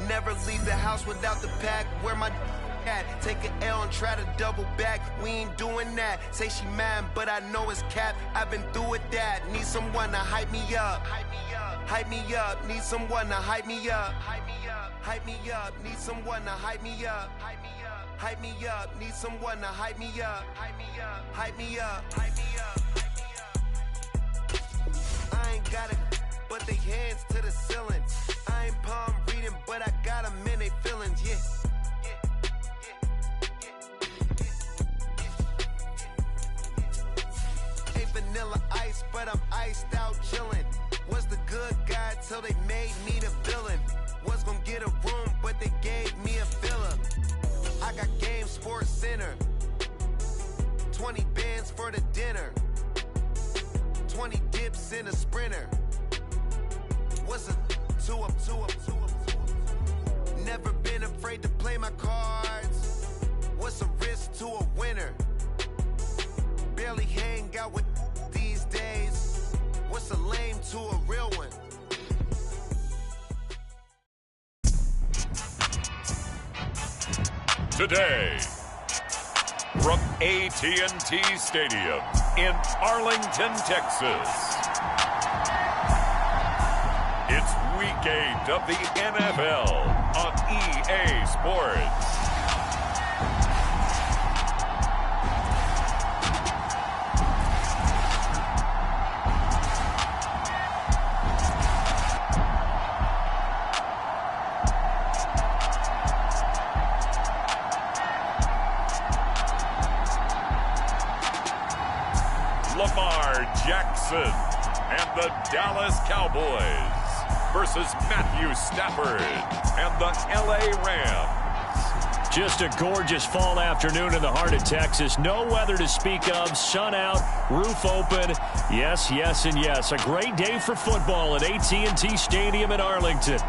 never leave the house without the pack. Where my at? Take an L and try to double back. We ain't doing that. Say she mad, but I know it's cap. I've been through with that. Need someone to hype me up. Hype me up. Need someone to hype me up. Hype me up. Need someone to hype me up. Hype me up. Need someone to hype me up. Hype me up. Hype me up. I ain't got it, but they hands to the ceiling. I ain't palm reading, but I got them in they feelings, yeah. Ain't vanilla ice, but I'm iced out chillin'. Was the good guy till they made me the villain. Was gonna get a room, but they gave me a villa. I got Game Sports Center. 20 bands for the dinner. 20 dips in a sprinter. What's a two up? Never been afraid to play my cards. What's a risk to a winner? Barely hang out with these days. What's a lame to a real one? Today, from AT&T Stadium in Arlington, Texas, it's Week 8 of the NFL on EA Sports. Jackson and the Dallas Cowboys versus Matthew Stafford and the LA Rams. Just a gorgeous fall afternoon in the heart of Texas. No weather to speak of. Sun out, roof open. Yes, yes, and yes. A great day for football at AT&T Stadium in Arlington.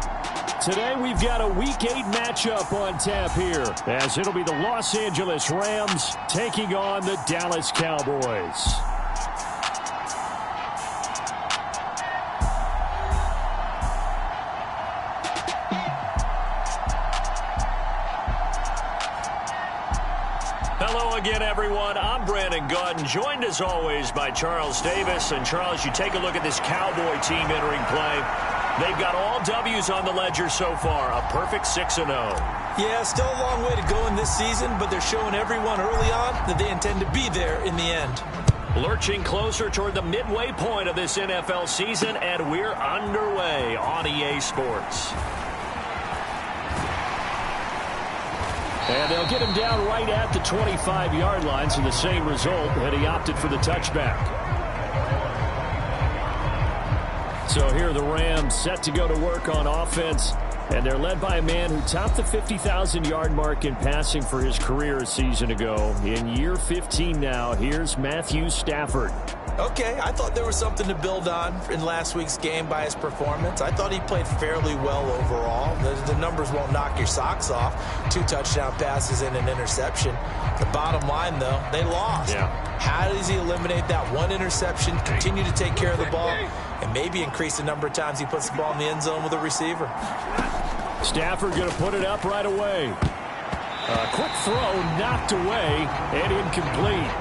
Today we've got a Week 8 matchup on tap here, as it'll be the Los Angeles Rams taking on the Dallas Cowboys. Hello again, everyone. I'm Brandon Gautin, joined as always by Charles Davis. And Charles, you take a look at this Cowboy team entering play. They've got all W's on the ledger so far, a perfect 6-0. Yeah, still a long way to go in this season, but they're showing everyone early on that they intend to be there in the end. Lurching closer toward the midway point of this NFL season, and we're underway on EA Sports. And they'll get him down right at the 25-yard line, so the same result, and he opted for the touchback. So here are the Rams set to go to work on offense, and they're led by a man who topped the 50,000-yard mark in passing for his career a season ago. In year 15 now, here's Matthew Stafford. Okay, I thought there was something to build on in last week's game by his performance. I thought he played fairly well overall. The numbers won't knock your socks off. 2 touchdown passes and an interception. The bottom line, though, they lost. Yeah. How does he eliminate that one interception, continue to take care of the ball, and maybe increase the number of times he puts the ball in the end zone with a receiver? Stafford going to put it up right away. A quick throw knocked away and incomplete.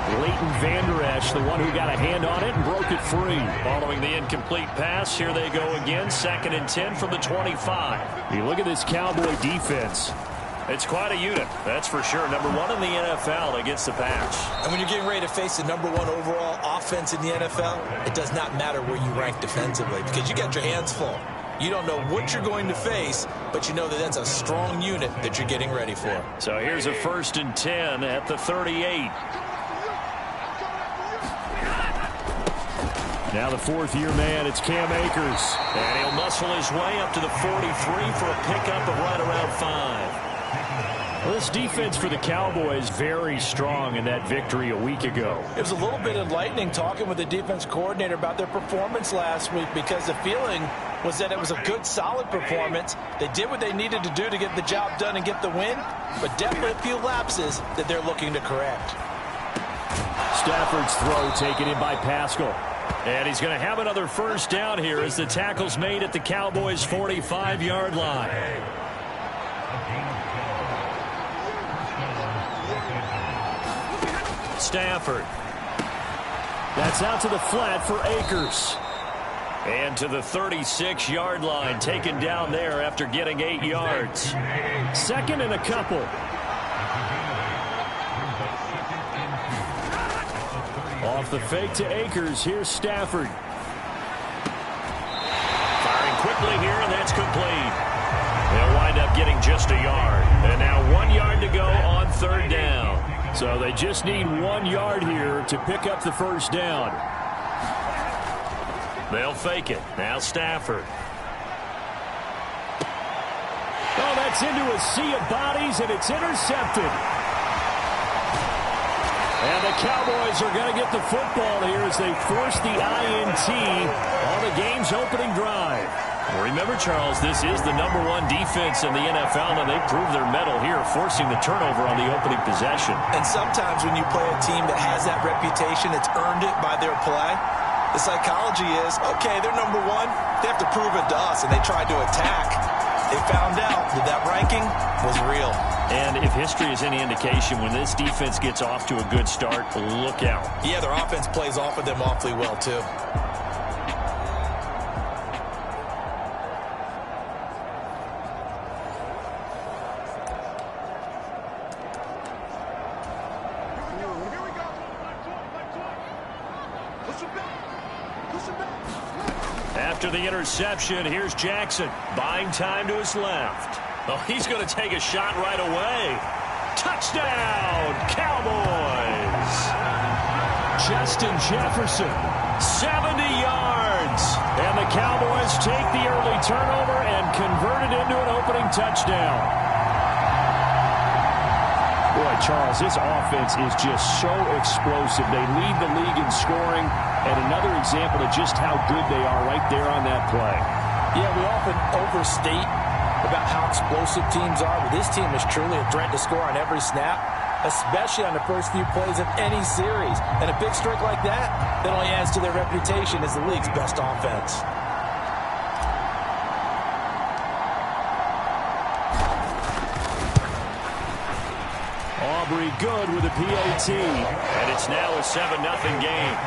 Leighton Vander Esch, the one who got a hand on it and broke it free. Following the incomplete pass, here they go again. 2nd and 10 from the 25. You look at this Cowboy defense. It's quite a unit, that's for sure. Number 1 in the NFL against the pass. And when you're getting ready to face the number 1 overall offense in the NFL, it does not matter where you rank defensively because you got your hands full. You don't know what you're going to face, but you know that that's a strong unit that you're getting ready for. So here's a 1st and 10 at the 38. Now the 4th-year man, it's Cam Akers. And he'll muscle his way up to the 43 for a pickup of right around 5. Well, this defense for the Cowboys very strong in that victory a week ago. It was a little bit enlightening talking with the defense coordinator about their performance last week because the feeling was that it was a good, solid performance. They did what they needed to do to get the job done and get the win, but definitely a few lapses that they're looking to correct. Stafford's throw taken in by Pascal. And he's going to have another first down here as the tackle's made at the Cowboys' 45-yard line. Stafford. That's out to the flat for Akers. And to the 36-yard line, taken down there after getting 8 yards. Second and a couple. Off the fake to Akers, here's Stafford. Firing quickly here, and that's complete. They'll wind up getting just a yard. And now 1 yard to go on third down. So they just need 1 yard here to pick up the first down. They'll fake it. Now Stafford. Oh, that's into a sea of bodies, and it's intercepted. And the Cowboys are going to get the football here as they force the INT on the game's opening drive. Remember, Charles, this is the #1 defense in the NFL, and they proved their mettle here, forcing the turnover on the opening possession. And sometimes when you play a team that has that reputation, it's earned it by their play. The psychology is, okay, they're #1. They have to prove it to us, and they tried to attack. They found out that that ranking was real. And if history is any indication, when this defense gets off to a good start, look out. Yeah, their offense plays off of them awfully well, too. After the interception, here's Jackson, buying time to his left. Oh, he's going to take a shot right away. Touchdown, Cowboys! Justin Jefferson, 70 yards. And the Cowboys take the early turnover and convert it into an opening touchdown. Boy, Charles, this offense is just so explosive. They lead the league in scoring, and another example of just how good they are right there on that play. Yeah, we often overstate about how explosive teams are, but this team is truly a threat to score on every snap, especially on the first few plays of any series. And a big streak like that only adds to their reputation as the league's best offense. Aubrey good with a PAT. And it's now a 7-0 game.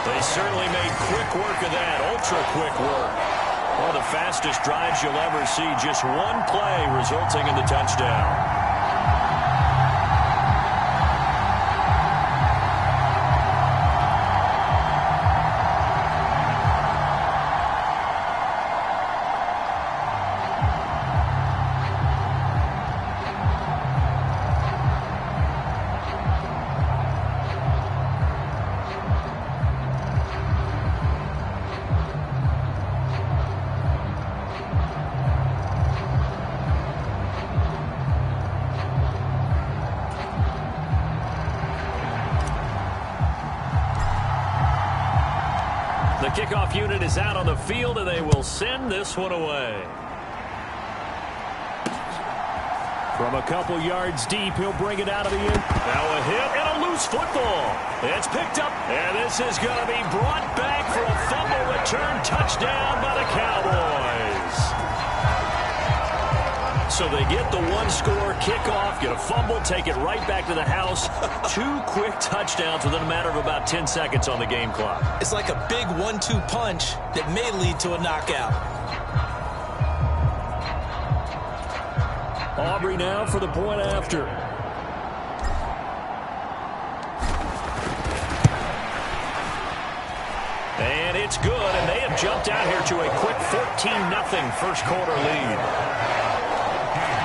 They certainly made quick work of that, ultra-quick work. One of the fastest drives you'll ever see, just one play resulting in the touchdown. The kickoff unit is out on the field, and they will send this one away. From a couple yards deep, he'll bring it out of the end. Now a hit and a loose football. It's picked up, and this is going to be brought back for a fumble return touchdown by the Cowboys. So they get the one-score kickoff, get a fumble, take it right back to the house. 2 quick touchdowns within a matter of about 10 seconds on the game clock. It's like a big 1-2 punch that may lead to a knockout. Aubrey now for the point after. And it's good, and they have jumped out here to a quick 14-0 first quarter lead.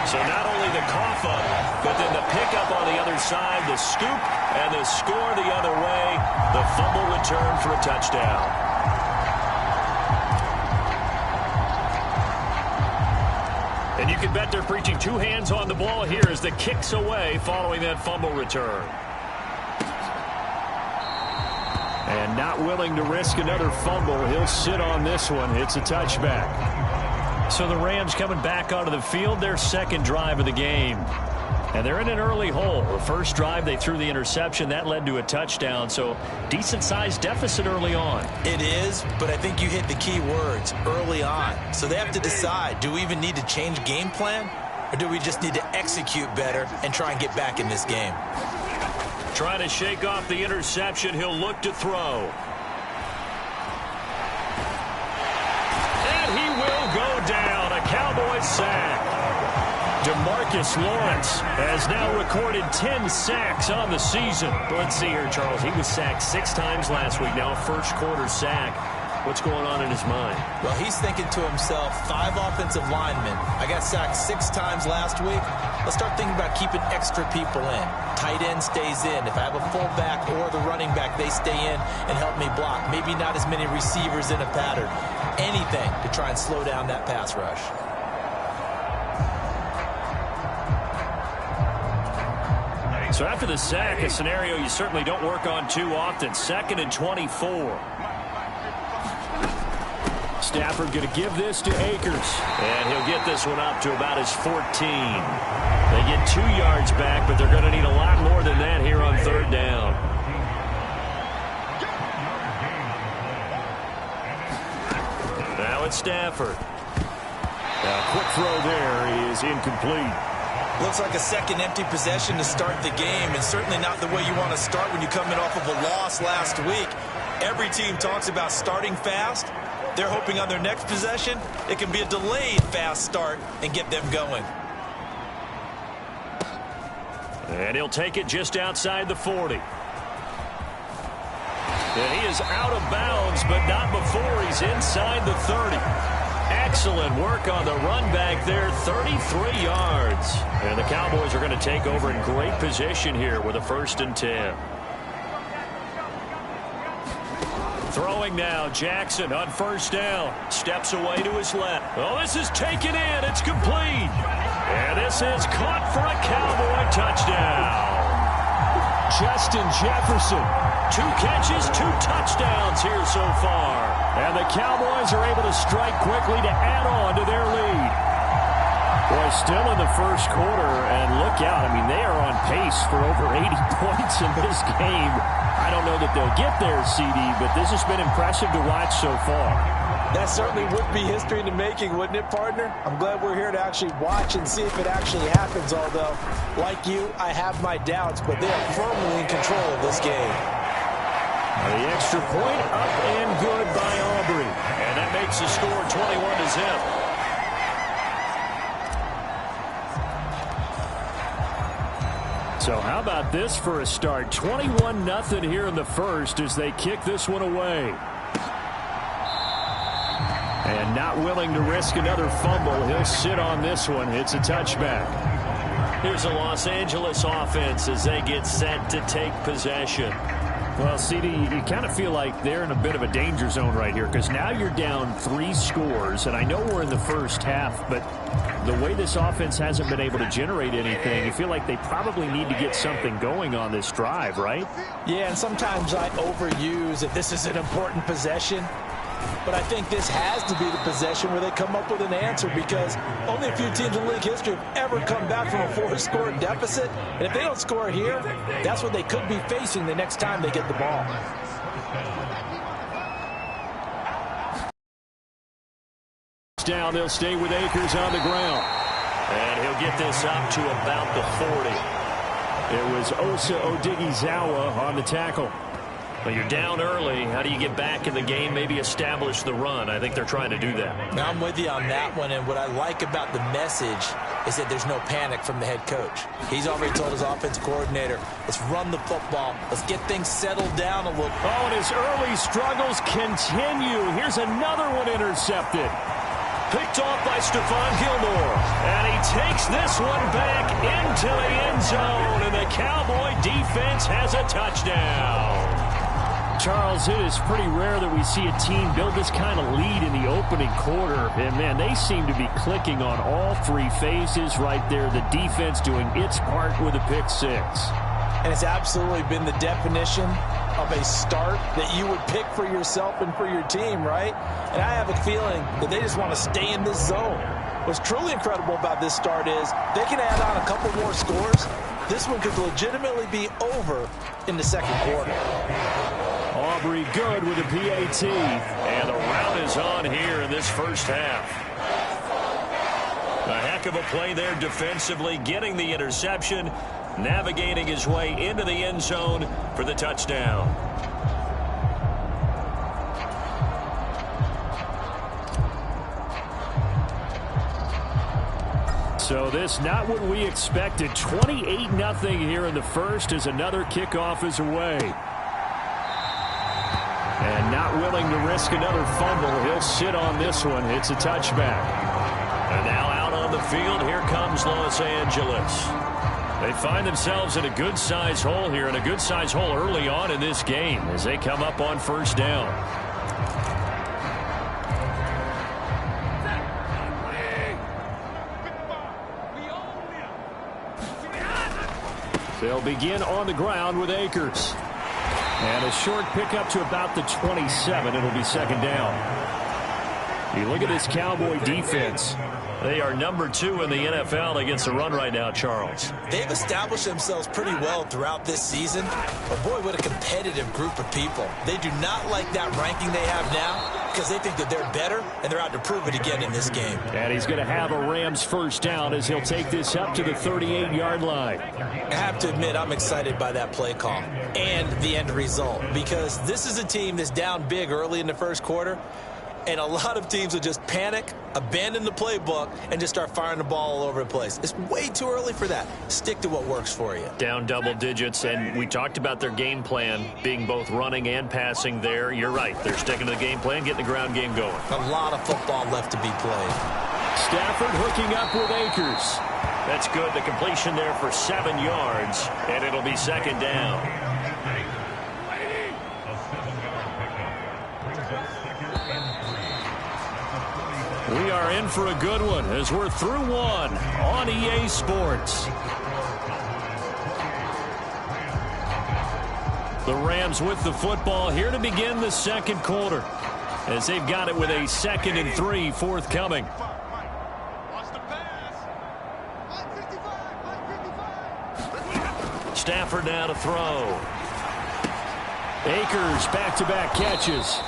So not only the cough up, but then the pickup on the other side, the scoop, and the score the other way, the fumble return for a touchdown. And you can bet they're preaching 2 hands on the ball here as the kick's away following that fumble return. And not willing to risk another fumble, he'll sit on this one. It's a touchback. So the Rams coming back onto the field, their second drive of the game. And they're in an early hole. The first drive, they threw the interception. That led to a touchdown. So decent-sized deficit early on. It is, but I think you hit the key words, early on. So they have to decide, do we even need to change game plan? Or do we just need to execute better and try and get back in this game? Trying to shake off the interception. He'll look to throw. And he will go down. A Cowboys sack. DeMarcus Lawrence has now recorded 10 sacks on the season. Let's see here, Charles. He was sacked 6 times last week. Now a first-quarter sack. What's going on in his mind? Well, he's thinking to himself, 5 offensive linemen. I got sacked 6 times last week. Let's start thinking about keeping extra people in. Tight end stays in. If I have a fullback or the running back, they stay in and help me block. Maybe not as many receivers in a pattern. Anything to try and slow down that pass rush. So after the sack, a scenario you certainly don't work on too often. 2nd and 24. Stafford going to give this to Akers. And he'll get this one up to about his 14. They get 2 yards back, but they're going to need a lot more than that here on 3rd down. Now it's Stafford. A quick throw there is incomplete. Looks like a second empty possession to start the game, and certainly not the way you want to start when you're coming off of a loss last week. Every team talks about starting fast. They're hoping on their next possession, it can be a delayed fast start and get them going. And he'll take it just outside the 40. And he is out of bounds, but not before he's inside the 30. Excellent work on the run back there, 33 yards. And the Cowboys are going to take over in great position here with a 1st and 10. Throwing now, Jackson on 1st down. Steps away to his left. Oh, this is taken in. It's complete. And this is caught for a Cowboy touchdown. Justin Jefferson. 2 catches, 2 touchdowns here so far. And the Cowboys are able to strike quickly to add on to their lead. Boy, still in the 1st quarter, and look out. I mean, they are on pace for over 80 points in this game. I don't know that they'll get there, CD, but this has been impressive to watch so far. That certainly would be history in the making, wouldn't it, partner? I'm glad we're here to actually watch and see if it actually happens, although, like you, I have my doubts, but they are firmly in control of this game. The extra point up and good by Aubrey. And that makes the score 21-0. So how about this for a start? 21-0 here in the 1st as they kick this one away. And not willing to risk another fumble. He'll sit on this one. It's a touchback. Here's the Los Angeles offense as they get set to take possession. Well, CD, you kind of feel like they're in a bit of a danger zone right here because now you're down 3 scores, and I know we're in the 1st half, but the way this offense hasn't been able to generate anything, you feel like they probably need to get something going on this drive, right? Yeah, and sometimes I overuse that this is an important possession. But I think this has to be the possession where they come up with an answer because only a few teams in league history have ever come back from a 4-score deficit. And if they don't score here, that's what they could be facing the next time they get the ball. Down, they'll stay with Akers on the ground. And he'll get this up to about the 40. It was Osa Odighizuwa on the tackle. Well, you're down early. How do you get back in the game, maybe establish the run? I think they're trying to do that. Now, I'm with you on that one, and what I like about the message is that there's no panic from the head coach. He's already told his offensive coordinator, let's run the football. Let's get things settled down a little. Oh, and his early struggles continue. Here's another one intercepted. Picked off by Stephon Gilmore. And he takes this one back into the end zone, and the Cowboy defense has a touchdown. Charles, it is pretty rare that we see a team build this kind of lead in the opening quarter. And, man, they seem to be clicking on all 3 phases right there. The defense doing its part with a pick 6. And it's absolutely been the definition of a start that you would pick for yourself and for your team, right? And I have a feeling that they just want to stay in this zone. What's truly incredible about this start is they can add on a couple more scores. This one could legitimately be over in the second quarter. Aubrey good with a PAT. And the round is on here in this first half. A heck of a play there defensively, getting the interception, navigating his way into the end zone for the touchdown. So this not what we expected. 28-0 here in the first as another kickoff is away. And not willing to risk another fumble. He'll sit on this one. It's a touchback. And now out on the field, here comes Los Angeles. They find themselves in a good-sized hole here, and a good-sized hole early on in this game as they come up on first down. They'll begin on the ground with Akers. And a short pickup to about the 27. It'll be second down. You look at this Cowboy defense. They are number 2 in the NFL against the run right now, Charles. They've established themselves pretty well throughout this season. But boy, what a competitive group of people. They do not like that ranking they have now because they think that they're better, and they're out to prove it again in this game. And he's going to have a Rams first down as he'll take this up to the 38-yard line. I have to admit, I'm excited by that play call and the end result because this is a team that's down big early in the first quarter. And a lot of teams will just panic, abandon the playbook, and just start firing the ball all over the place. It's way too early for that. Stick to what works for you. Down double digits, and we talked about their game plan being both running and passing there. You're right. They're sticking to the game plan, getting the ground game going. A lot of football left to be played. Stafford hooking up with Akers. That's good. The completion there for 7 yards, and it'll be second down. We are in for a good one as we're through one on EA Sports. The Rams with the football here to begin the second quarter as they've got it with a 2nd and 3 forthcoming. Stafford now to throw. Akers back-to-back catches.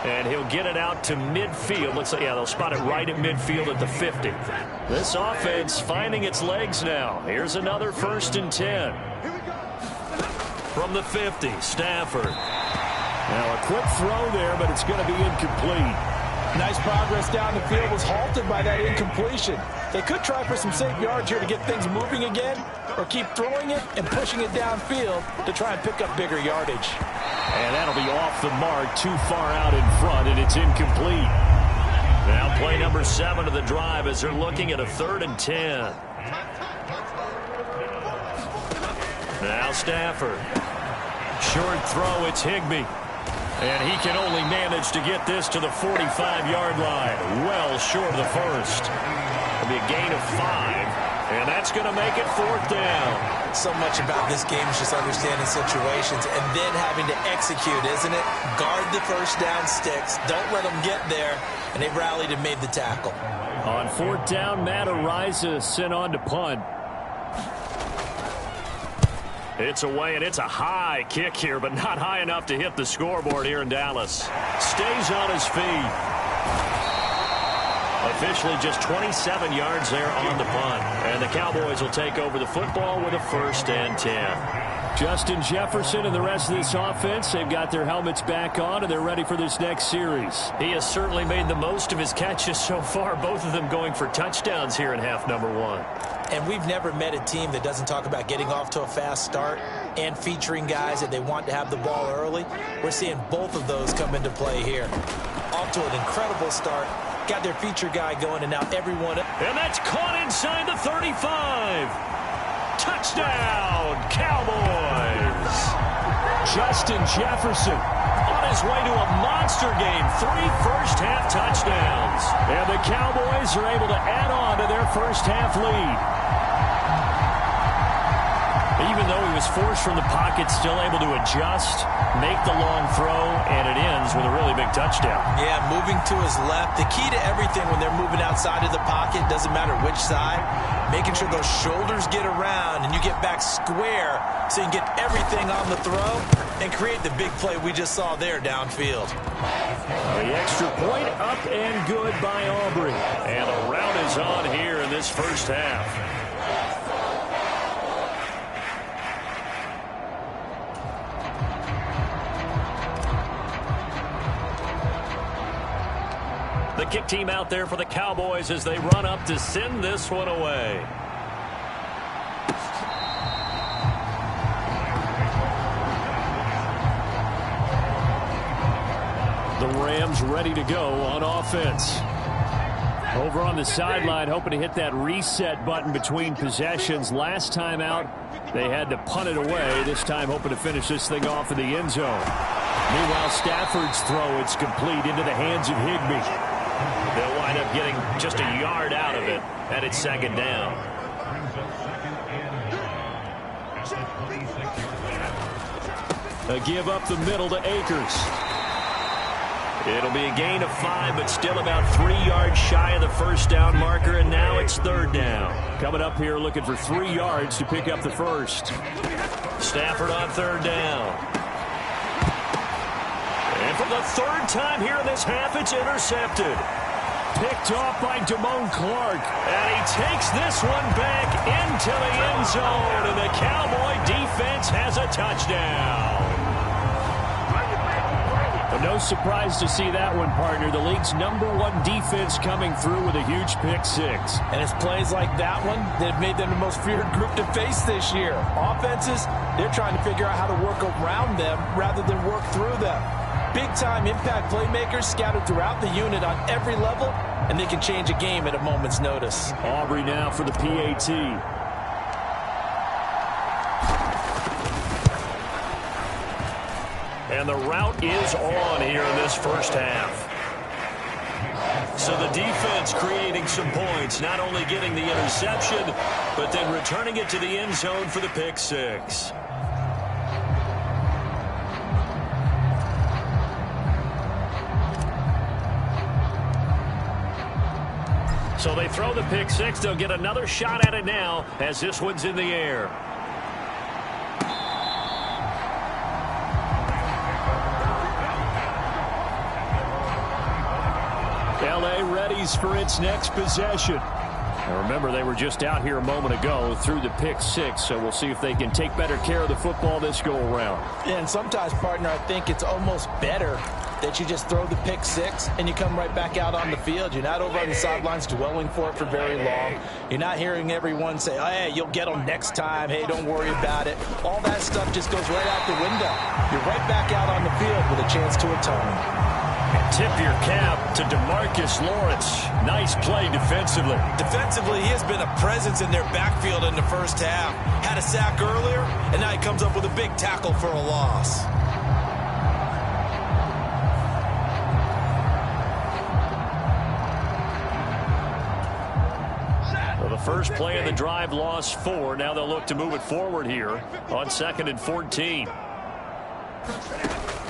And he'll get it out to midfield. Looks like, yeah, they'll spot it right at midfield at the 50. This offense finding its legs now. Here's another 1st and 10. From the 50, Stafford. Now a quick throw there, but it's going to be incomplete. Nice progress down the field was halted by that incompletion. They could try for some safe yards here to get things moving again, or keep throwing it and pushing it downfield to try and pick up bigger yardage. And that'll be off the mark, too far out in front, and it's incomplete. Now play number 7 of the drive as they're looking at a 3rd and 10. Now Stafford. Short throw, it's Higbee. And he can only manage to get this to the 45-yard line. Well short of the first. It'll be a gain of 5. And that's going to make it 4th down. So much about this game is just understanding situations and then having to execute, isn't it? Guard the first down sticks. Don't let them get there. And they rallied and made the tackle. On 4th down, Matt Ariza sent on to punt. It's away, and it's a high kick here, but not high enough to hit the scoreboard here in Dallas. Stays on his feet. Officially just 27 yards there on the punt. And the Cowboys will take over the football with a 1st and 10. Justin Jefferson and the rest of this offense, they've got their helmets back on, and they're ready for this next series. He has certainly made the most of his catches so far, both of them going for touchdowns here in half number 1. And we've never met a team that doesn't talk about getting off to a fast start and featuring guys that they want to have the ball early. We're seeing both of those come into play here. Off to an incredible start. Got their feature guy going, and now everyone. And that's caught inside the 35. Touchdown, Cowboys. Justin Jefferson on his way to a monster game. 3 first-half touchdowns. And the Cowboys are able to add on to their first-half lead. Even though he was forced from the pocket, still able to adjust, make the long throw, and it ends with a really big touchdown. Yeah, moving to his left. The key to everything when they're moving outside of the pocket, doesn't matter which side, making sure those shoulders get around and you get back square so you can get everything on the throw and create the big play we just saw there downfield. The extra point up and good by Aubrey. And the rout is on here in this first half. The kick team out there for the Cowboys as they run up to send this one away. The Rams ready to go on offense. Over on the sideline, hoping to hit that reset button between possessions. Last time out, they had to punt it away. This time, hoping to finish this thing off in the end zone. Meanwhile, Stafford's throw, it's complete into the hands of Higbee. They'll wind up getting just a yard out of it, and it's second down. A give up the middle to Akers. It'll be a gain of 5, but still about 3 yards shy of the first down marker, and now it's third down. Coming up here looking for 3 yards to pick up the first. Stafford on third down. And for the third time here in this half, it's intercepted. Picked off by Damone Clark. And he takes this one back into the end zone, and the Cowboy defense has a touchdown. No surprise to see that one, partner. The league's #1 defense coming through with a huge pick-6. And it's plays like that one that have made them the most feared group to face this year. Offenses, they're trying to figure out how to work around them rather than work through them. Big-time impact playmakers scattered throughout the unit on every level, and they can change a game at a moment's notice. Aubrey now for the PAT. And the rout is on here in this first half. So the defense creating some points, not only getting the interception, but then returning it to the end zone for the pick-6. So they throw the pick-6. They'll get another shot at it now as this one's in the air. LA readies for its next possession. Now remember, they were just out here a moment ago through the pick-6, so we'll see if they can take better care of the football this go-around. And sometimes, partner, I think it's almost better that you just throw the pick-6 and you come right back out on the field. You're not over on the sidelines dwelling for it for very long. You're not hearing everyone say, oh, hey, you'll get them next time. Hey, don't worry about it. All that stuff just goes right out the window. You're right back out on the field with a chance to atone. Tip your cap to DeMarcus Lawrence. Nice play defensively. Defensively, he has been a presence in their backfield in the first half. Had a sack earlier, and now he comes up with a big tackle for a loss. Well, the first play of the drive lost 4. Now they'll look to move it forward here on 2nd and 14.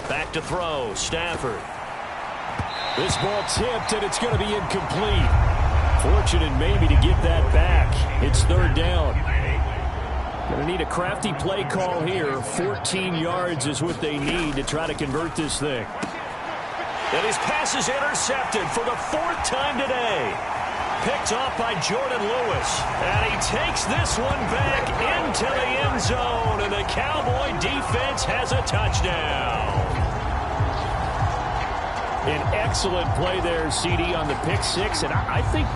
Back to throw. Stafford. This ball tipped, and it's going to be incomplete. Fortunate maybe to get that back. It's third down. Going to need a crafty play call here. 14 yards is what they need to try to convert this thing. And his pass is intercepted for the 4th time today. Picked off by Jordan Lewis. And he takes this one back into the end zone. And the Cowboy defense has a touchdown. An excellent play there, CD, on the pick-6. And I think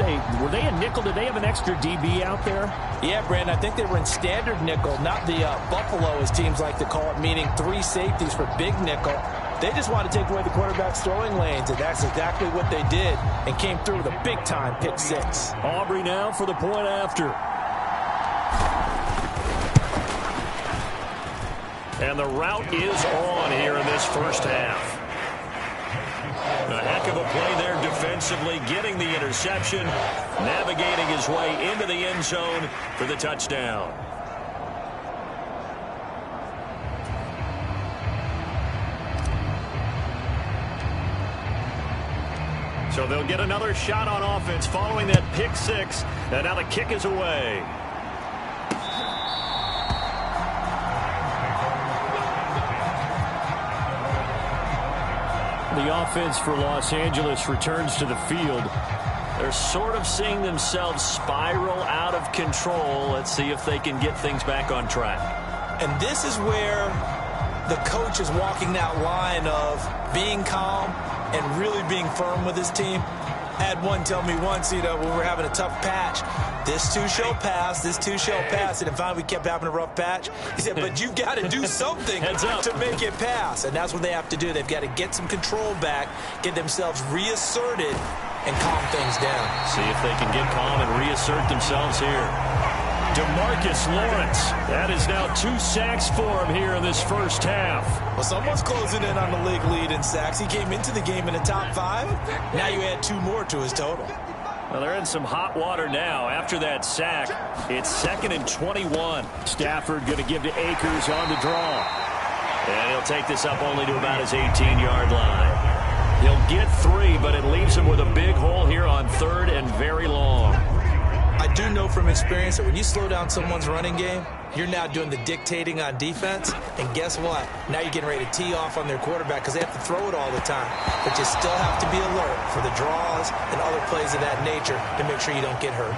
were they a nickel? Did they have an extra DB out there? Yeah, Brandon, I think they were in standard nickel, not the Buffalo, as teams like to call it, meaning 3 safeties for big nickel. They just want to take away the quarterback's throwing lanes, and that's exactly what they did, and came through with a big-time pick-6. Aubrey now for the point after. And the rout is on here in this first half. A heck of a play there defensively, getting the interception, navigating his way into the end zone for the touchdown. So they'll get another shot on offense following that pick six. And now the kick is away. The offense for Los Angeles returns to the field. They're sort of seeing themselves spiral out of control. Let's see if they can get things back on track. And this is where the coach is walking that line of being calm and really being firm with his team. I had one tell me once, when we're having a tough patch, this too shall pass, this too shall pass. And finally we kept having a rough patch. He said, but you've got to do something to make it pass. And that's what they have to do. They've got to get some control back, get themselves reasserted, and calm things down. See if they can get calm and reassert themselves here. DeMarcus Lawrence. That is now 2 sacks for him here in this first half. Well, someone's closing in on the league lead in sacks. He came into the game in the top 5. Now you add 2 more to his total. Well, they're in some hot water now after that sack. It's 2nd and 21. Stafford going to give to Akers on the draw. And he'll take this up only to about his 18-yard line. He'll get 3, but it leaves him with a big hole here on 3rd and very long. I do know from experience that when you slow down someone's running game, you're now doing the dictating on defense. And guess what? Now you're getting ready to tee off on their quarterback because they have to throw it all the time. But you still have to be alert for the draws and other plays of that nature to make sure you don't get hurt.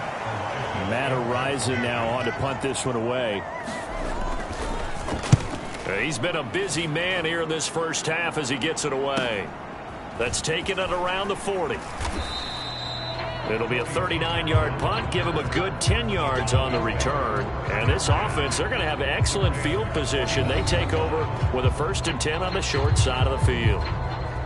Matt Horizon now on to punt this one away. He's been a busy man here in this first half as he gets it away. That's taking it around the 40. It'll be a 39-yard punt. Give him a good 10 yards on the return. And this offense, they're going to have excellent field position. They take over with a 1st and 10 on the short side of the field.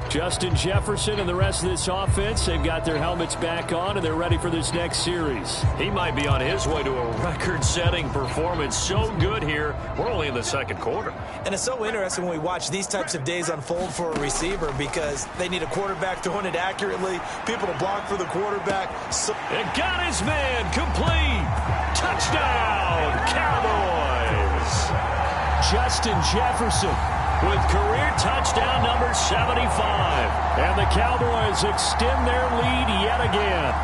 Justin Jefferson and the rest of this offense, they've got their helmets back on, and they're ready for this next series. He might be on his way to a record-setting performance. So good here. We're only in the 2nd quarter. And it's so interesting when we watch these types of days unfold for a receiver because they need a quarterback throwing it accurately, people to block for the quarterback. It got his man complete. Touchdown, Cowboys. Justin Jefferson with career touchdown number 75. And the Cowboys extend their lead yet again.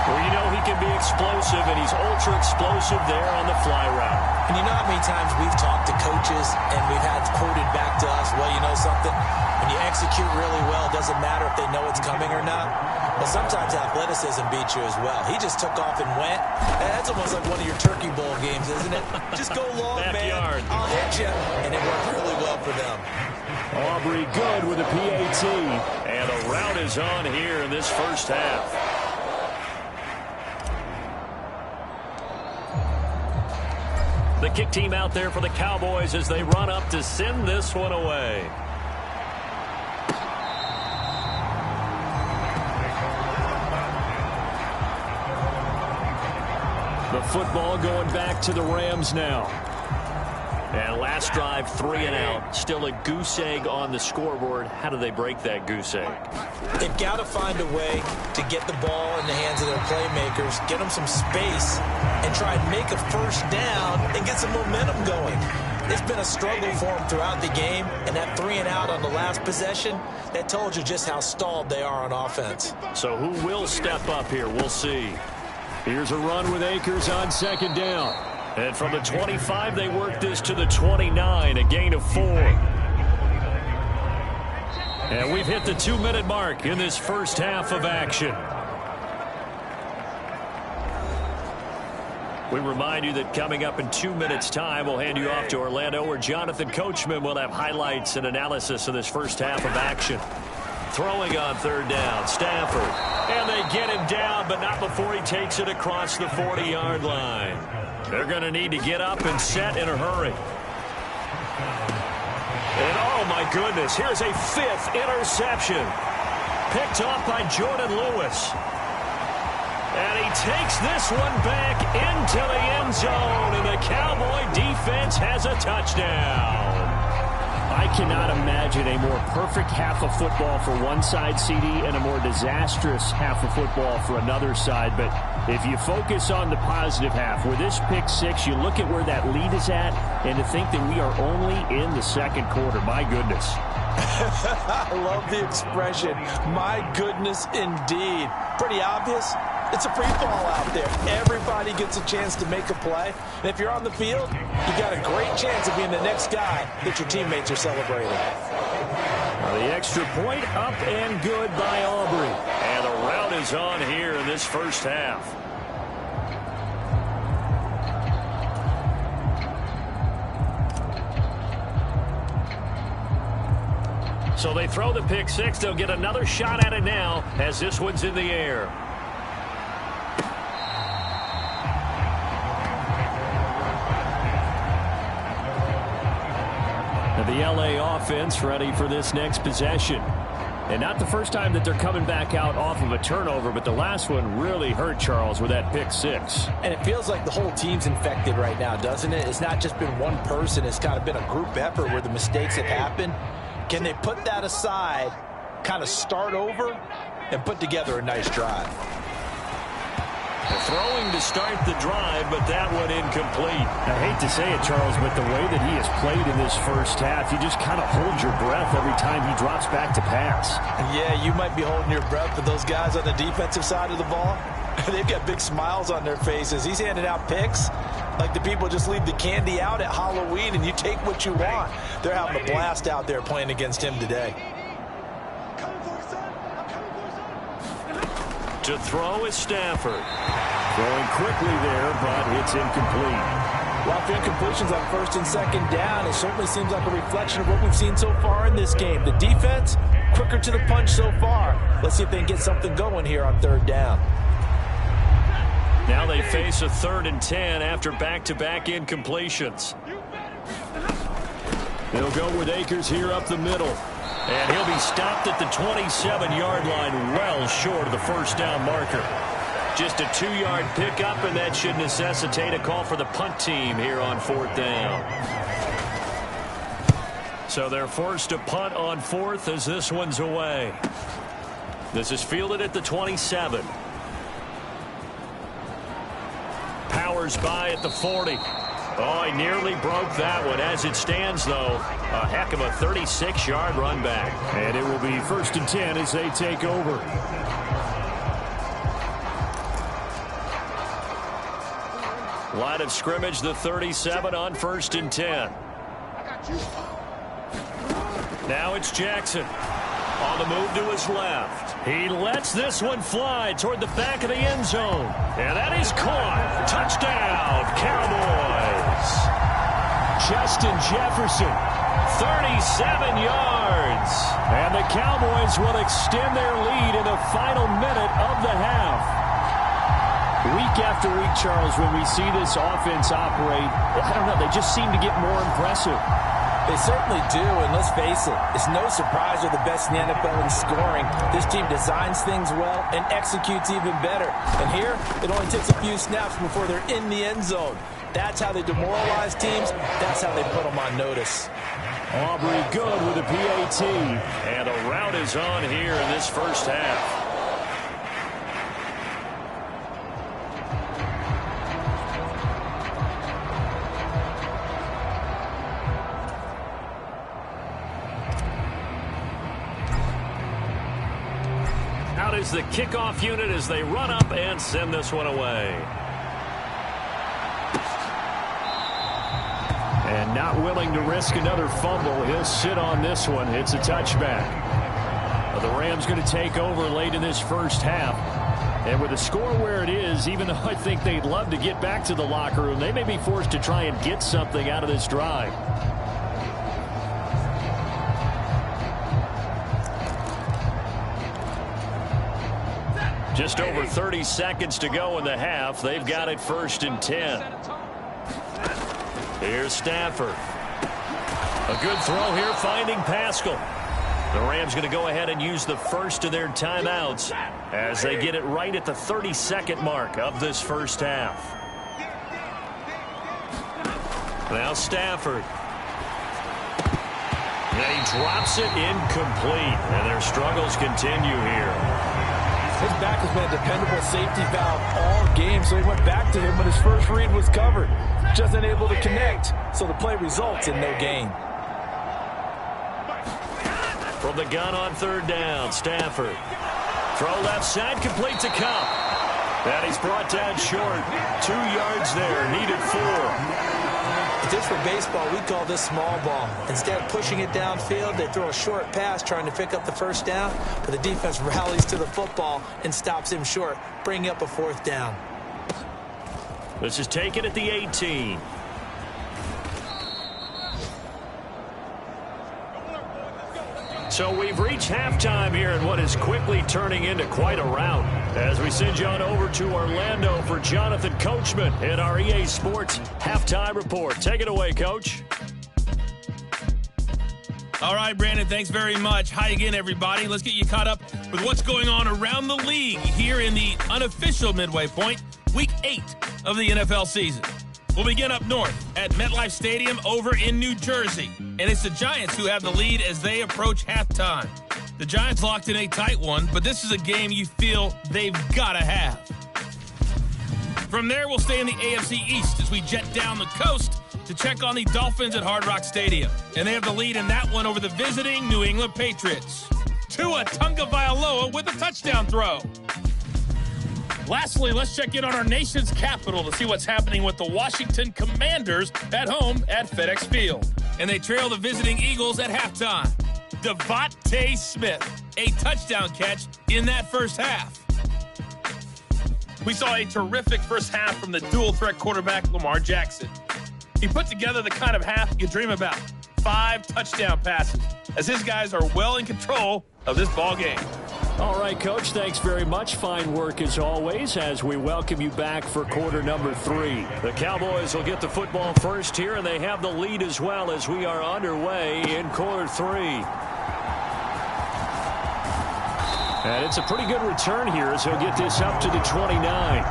Well, you know he can be explosive, and he's ultra-explosive there on the fly route. And you know how many times we've talked to coaches and we've had quoted back to us, well, you know something? When you execute really well, it doesn't matter if they know it's coming or not. Well, sometimes athleticism beats you as well. He just took off and went. That's almost like one of your Turkey Bowl games, isn't it? Just go long, Backyard. man. I'll hit you. And it worked really well for them. Aubrey good with a PAT. And the route is on here in this first half. The kick team out there for the Cowboys as they run up to send this one away. The football going back to the Rams now. And last drive, 3 and out. Still a goose egg on the scoreboard. How do they break that goose egg? They've got to find a way to get the ball in the hands of their playmakers, get them some space, and try and make a first down and get some momentum going. It's been a struggle for them throughout the game, and that 3 and out on the last possession, that told you just how stalled they are on offense. So who will step up here? We'll see. Here's a run with Akers on 2nd down. And from the 25, they work this to the 29, a gain of 4. And we've hit the 2-minute mark in this first half of action. We remind you that coming up in 2 minutes' time, we'll hand you off to Orlando, where Jonathan Coachman will have highlights and analysis of this first half of action. Throwing on 3rd down, Stafford. And they get him down, but not before he takes it across the 40-yard line. They're going to need to get up and set in a hurry. And oh my goodness, here's a 5th interception. Picked off by Jordan Lewis. And he takes this one back into the end zone, and the Cowboy defense has a touchdown. I cannot imagine a more perfect half of football for one side, CD, and a more disastrous half of football for another side. But if you focus on the positive half, with this pick 6, you look at where that lead is at, and to think that we are only in the 2nd quarter. My goodness. I love the expression. My goodness, indeed. Pretty obvious. It's a free fall out there. Everybody gets a chance to make a play. And if you're on the field, you got a great chance of being the next guy that your teammates are celebrating. The extra point up and good by Aubrey. And the rout is on here in this first half. So they throw the pick six. They'll get another shot at it now as this one's in the air. The LA offense ready for this next possession. And not the first time that they're coming back out off of a turnover, but the last one really hurt Charles with that pick six. And it feels like the whole team's infected right now, doesn't it? It's not just been one person. It's kind of been a group effort where the mistakes have happened. Can they put that aside, kind of start over, and put together a nice drive? Throwing to start the drive, but that one incomplete. I hate to say it, Charles, but the way that he has played in this first half, you just kind of hold your breath every time he drops back to pass. Yeah, you might be holding your breath, but those guys on the defensive side of the ball, they've got big smiles on their faces. He's handing out picks like the people just leave the candy out at Halloween and you take what you want. They're having a blast out there playing against him today. To throw is Stafford. Throwing quickly there, but it's incomplete. Well, for incompletions on first and second down, it certainly seems like a reflection of what we've seen so far in this game. The defense, quicker to the punch so far. Let's see if they can get something going here on third down. Now they face a 3rd and 10 after back-to-back incompletions. They'll go with Akers here up the middle. And he'll be stopped at the 27-yard line, well short of the first down marker. Just a 2-yard pickup, and that should necessitate a call for the punt team here on 4th down. So they're forced to punt on 4th as this one's away. This is fielded at the 27. Powers by at the 40. Oh, he nearly broke that one. As it stands, though, a heck of a 36-yard run back. And it will be 1st and 10 as they take over. Line of scrimmage, the 37 on 1st and 10. Now it's Jackson. On the move to his left. He lets this one fly toward the back of the end zone. And that is caught. Touchdown, Cowboys. Justin Jefferson. 37 yards. And the Cowboys will extend their lead in the final minute of the half. Week after week, Charles, when we see this offense operate, I don't know, they just seem to get more impressive. They certainly do, and let's face it, it's no surprise they're the best in the NFL in scoring. This team designs things well and executes even better. And here, it only takes a few snaps before they're in the end zone. That's how they demoralize teams. That's how they put them on notice. Aubrey good with a PAT. And a rout is on here in this first half. Is the kickoff unit as they run up and send this one away. And not willing to risk another fumble. He'll sit on this one. It's a touchback. The Rams going to take over late in this first half. And with the score where it is, even though I think they'd love to get back to the locker room, they may be forced to try and get something out of this drive. Just over 30 seconds to go in the half. They've got it 1st and 10. Here's Stafford. A good throw here, finding Pascal. The Rams going to go ahead and use the first of their timeouts as they get it right at the 32nd mark of this first half. Now Stafford. And he drops it incomplete. And their struggles continue here. His back has been a dependable safety valve all game, so he went back to him when his first read was covered. Just unable to connect, so the play results in no gain. From the gun on third down, Stafford. Throw left side, complete to Cup. And he's brought down short. 2 yards there, needed 4. If this were baseball, we'd call this small ball. Instead of pushing it downfield, they throw a short pass trying to pick up the first down, but the defense rallies to the football and stops him short, bringing up a 4th down. This is taken at the 18. So we've reached halftime here in what is quickly turning into quite a rout. As we send you on over to Orlando for Jonathan Coachman in our EA Sports Halftime Report. Take it away, Coach. All right, Brandon, thanks very much. Hi again, everybody. Let's get you caught up with what's going on around the league here in the unofficial midway point, Week 8 of the NFL season. We'll begin up north at MetLife Stadium over in New Jersey. And it's the Giants who have the lead as they approach halftime. The Giants locked in a tight one, but this is a game you feel they've got to have. From there, we'll stay in the AFC East as we jet down the coast to check on the Dolphins at Hard Rock Stadium. And they have the lead in that one over the visiting New England Patriots. Tua Tagovailoa with a touchdown throw. Lastly, let's check in on our nation's capital to see what's happening with the Washington Commanders at home at FedEx Field. And they trail the visiting Eagles at halftime. Devontae Smith, a touchdown catch in that first half. We saw a terrific first half from the dual-threat quarterback Lamar Jackson. He put together the kind of half you dream about. 5 touchdown passes, as his guys are well in control of this ball game. All right, Coach, thanks very much. Fine work as always as we welcome you back for quarter number 3. The Cowboys will get the football first here, and they have the lead as well as we are underway in quarter 3. And it's a pretty good return here as he'll get this up to the 29.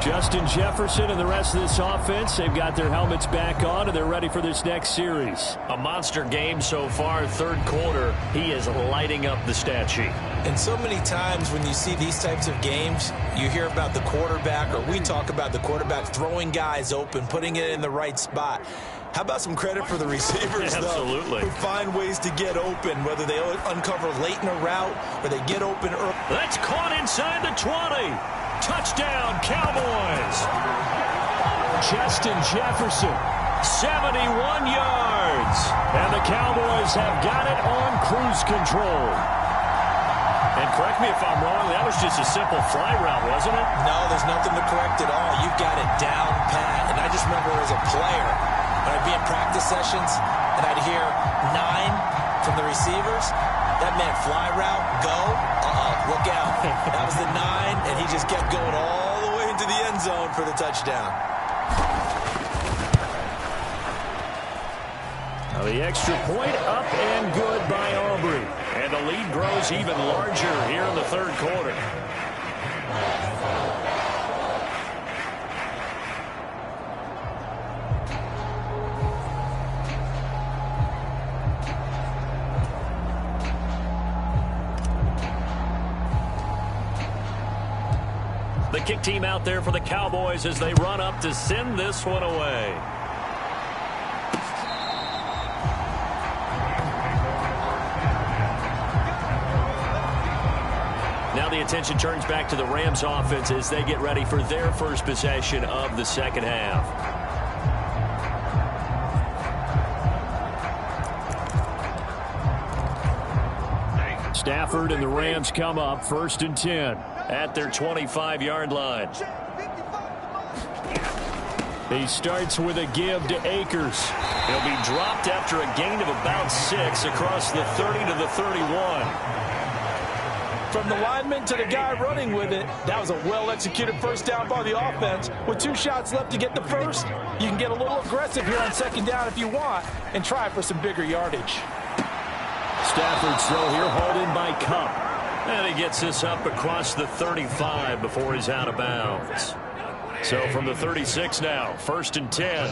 Justin Jefferson and the rest of this offense, they've got their helmets back on, and they're ready for this next series. A monster game so far, third quarter. He is lighting up the stat sheet. And so many times when you see these types of games, you hear about the quarterback, or we talk about the quarterback throwing guys open, putting it in the right spot. How about some credit for the receivers, Absolutely. Though, who find ways to get open, whether they uncover late in a route or they get open early. That's caught inside the 20. Touchdown, Cowboys. Justin Jefferson, 71 yards. And the Cowboys have got it on cruise control. And correct me if I'm wrong, that was just a simple fly route, wasn't it? No, there's nothing to correct at all. You've got it down pat. And I just remember as a player, when I'd be in practice sessions and I'd hear 9 from the receivers, that meant fly route, go, look out. That was the 9, and he just kept going all the way into the end zone for the touchdown. Now the extra point up and good by Aubrey. And the lead grows even larger here in the third quarter. The kick team out there for the Cowboys as they run up to send this one away. Now the attention turns back to the Rams offense as they get ready for their first possession of the second half. Stafford and the Rams come up 1st and 10 at their 25-yard line. He starts with a give to Akers. He'll be dropped after a gain of about 6 across the 30 to the 31. From the lineman to the guy running with it, that was a well-executed first down by the offense. With 2 shots left to get the first, you can get a little aggressive here on second down if you want and try for some bigger yardage. Stafford's throw here hauled in by Cup. And he gets this up across the 35 before he's out of bounds. So from the 36 now, 1st and 10.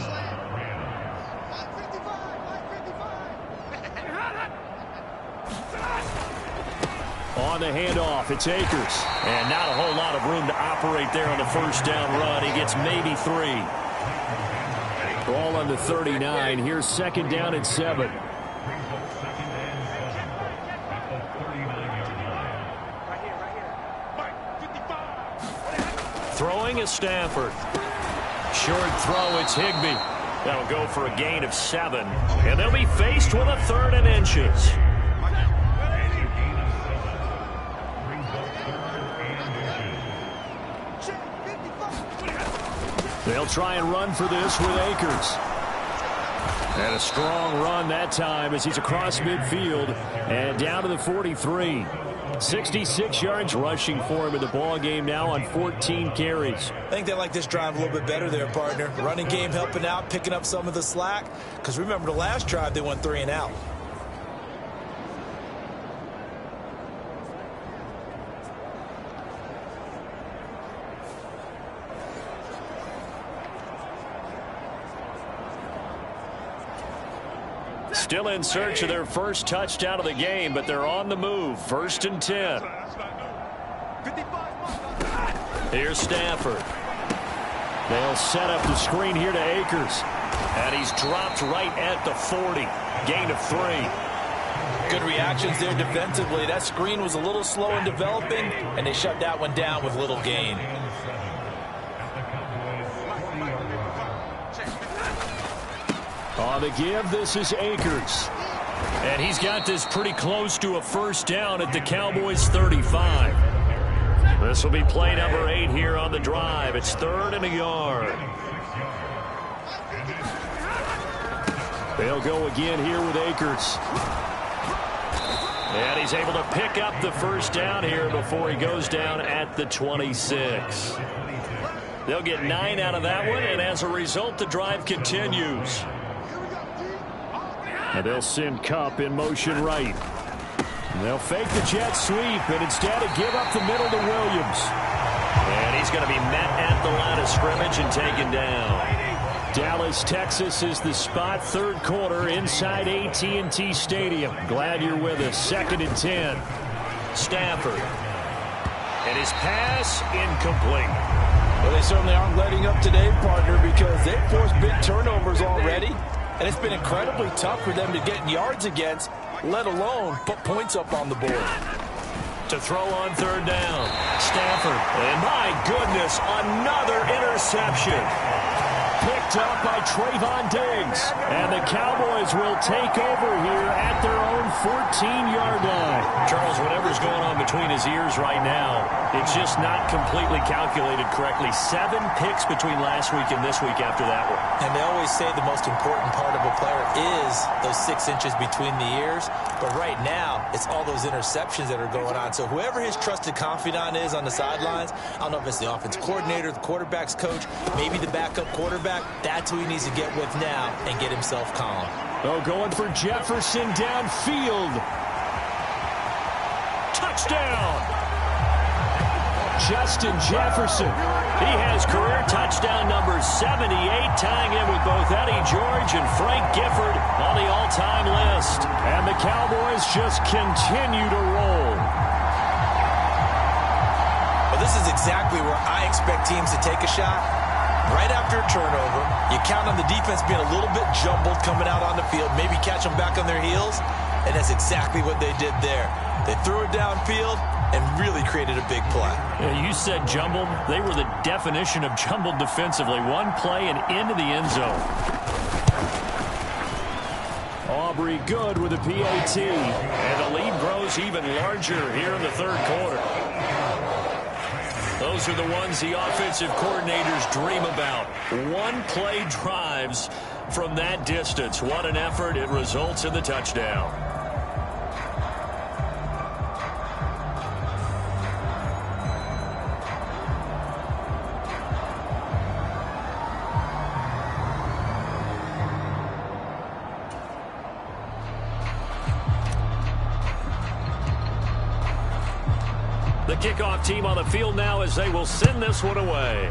On the handoff, it's Akers. And not a whole lot of room to operate there on the first down run. He gets maybe 3. Ball on the 39. Here's second down and 7. Throwing is Stafford. Short throw, it's Higbee. That'll go for a gain of 7. And they'll be faced with a 3rd and inches. They'll try and run for this with Akers. And a strong run that time as he's across midfield and down to the 43. 66 yards rushing for him in the ball game now on 14 carries. I think they like this drive a little bit better there, partner. Running game helping out, picking up some of the slack. Because remember the last drive, they went 3 and out. Still in search of their first touchdown of the game, but they're on the move. 1st and 10. Here's Stafford. They'll set up the screen here to Akers. And he's dropped right at the 40. Gain of 3. Good reactions there defensively. That screen was a little slow in developing, and they shut that one down with little gain. On the give, this is Akers. And he's got this pretty close to a first down at the Cowboys' 35. This will be play number 8 here on the drive. It's 3rd and a yard. They'll go again here with Akers. And he's able to pick up the first down here before he goes down at the 26. They'll get 9 out of that one, and as a result, the drive continues. And they'll send Kupp in motion right. And they'll fake the jet sweep, and instead give up the middle to Williams. And he's going to be met at the line of scrimmage and taken down. Dallas, Texas is the spot. 3rd quarter inside AT&T Stadium. Glad you're with us. 2nd and 10. Stafford. And his pass incomplete. Well, they certainly aren't letting up today, partner, because they've forced big turnovers already. And it's been incredibly tough for them to get yards against, let alone put points up on the board. To throw on 3rd down. Stafford. And my goodness, another interception. Picked up by Trayvon Diggs. And the Cowboys will take over here at their own 14-yard line. Charles, whatever's going on between his ears right now, it's just not completely calculated correctly. 7 picks between last week and this week after that one. And they always say the most important part of a player is those 6 inches between the ears. But right now, it's all those interceptions that are going on. So whoever his trusted confidant is on the sidelines, I don't know if it's the offense coordinator, the quarterback's coach, maybe the backup quarterback, that's who he needs to get with now and get himself calm. Oh, going for Jefferson downfield. Touchdown! Justin Jefferson. He has career touchdown number 78, tying in with both Eddie George and Frank Gifford on the all-time list. And the Cowboys just continue to roll. Well, this is exactly where I expect teams to take a shot. Right after a turnover, you count on the defense being a little bit jumbled coming out on the field, maybe catch them back on their heels, and that's exactly what they did there. They threw it downfield and really created a big play. Yeah, you said jumbled. They were the definition of jumbled defensively. One play and into the end zone. Aubrey good with a PAT. And the lead grows even larger here in the 3rd quarter. Those are the ones the offensive coordinators dream about. One-play drives from that distance. What an effort. It results in the touchdown. The kickoff team on the field now as they will send this one away.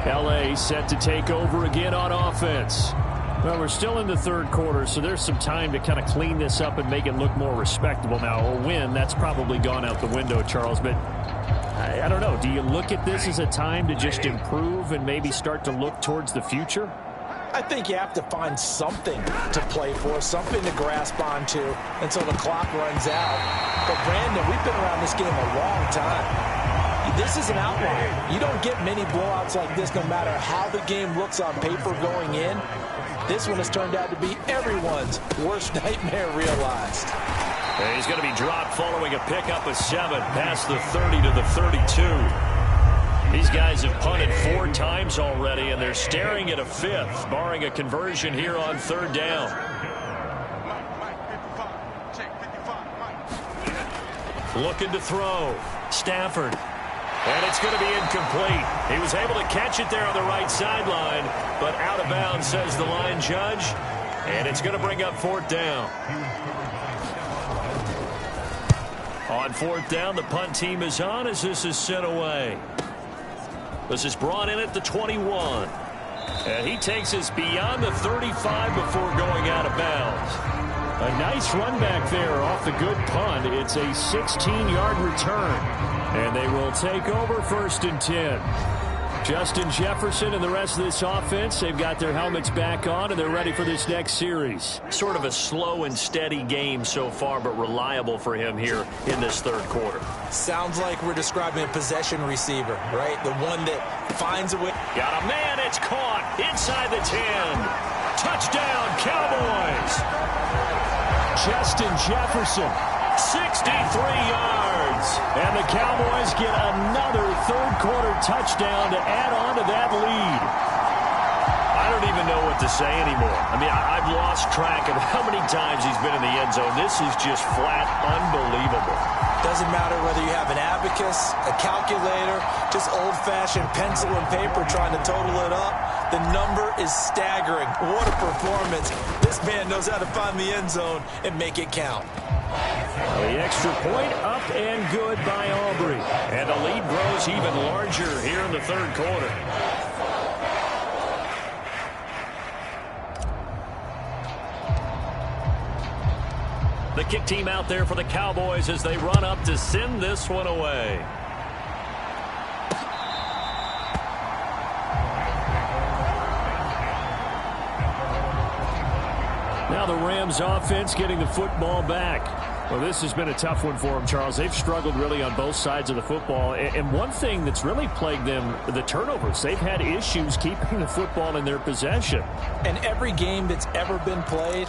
LA set to take over again on offense. Well, we're still in the third quarter, so there's some time to kind of clean this up and make it look more respectable. Now, a win, that's probably gone out the window, Charles, but I don't know. Do you look at this as a time to just improve and maybe start to look towards the future? I think you have to find something to play for, something to grasp onto until the clock runs out. But, Brandon, we've been around this game a long time. This is an outlier. You don't get many blowouts like this no matter how the game looks on paper going in. This one has turned out to be everyone's worst nightmare realized. And he's going to be dropped following a pickup of 7 past the 30 to the 32. These guys have punted 4 times already, and they're staring at a 5th, barring a conversion here on 3rd down. Looking to throw. Stafford. And it's going to be incomplete. He was able to catch it there on the right sideline, but out of bounds, says the line judge. And it's going to bring up 4th down. On 4th down, the punt team is on as this is sent away. This is brought in at the 21. And he takes us beyond the 35 before going out of bounds. A nice run back there off the good punt. It's a 16-yard return. And they will take over 1st and 10. Justin Jefferson and the rest of this offense, they've got their helmets back on, and they're ready for this next series. Sort of a slow and steady game so far, but reliable for him here in this 3rd quarter. Sounds like we're describing a possession receiver, right? The one that finds a way. Got a man, it's caught inside the 10. Touchdown, Cowboys. Justin Jefferson, 63 yards. and the Cowboys get another 3rd quarter touchdown to add on to that lead. I don't even know what to say anymore. I mean, I've lost track of how many times he's been in the end zone. This is just flat unbelievable. Doesn't matter whether you have an abacus, a calculator, just old-fashioned pencil and paper trying to total it up. The number is staggering. What a performance. This man knows how to find the end zone and make it count. The extra point up and good by Aubrey. And the lead grows even larger here in the 3rd quarter. The kick team out there for the Cowboys as they run up to send this one away. Now the Rams offense getting the football back. Well, this has been a tough one for them, Charles. They've struggled really on both sides of the football. And one thing that's really plagued them, the turnovers. They've had issues keeping the football in their possession. And every game that's ever been played,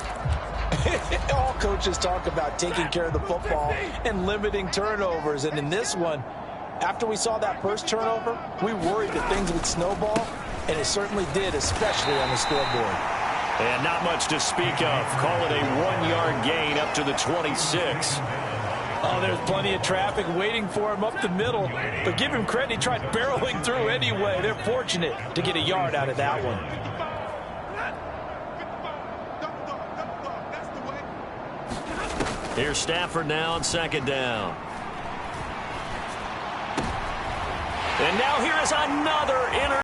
all coaches talk about taking care of the football and limiting turnovers. And in this one, after we saw that first turnover, we worried that things would snowball, and it certainly did, especially on the scoreboard. And not much to speak of. Call it a 1-yard gain up to the 26. Oh, there's plenty of traffic waiting for him up the middle. But give him credit, he tried barreling through anyway. They're fortunate to get a yard out of that one. Here's Stafford now on 2nd down. And now here is another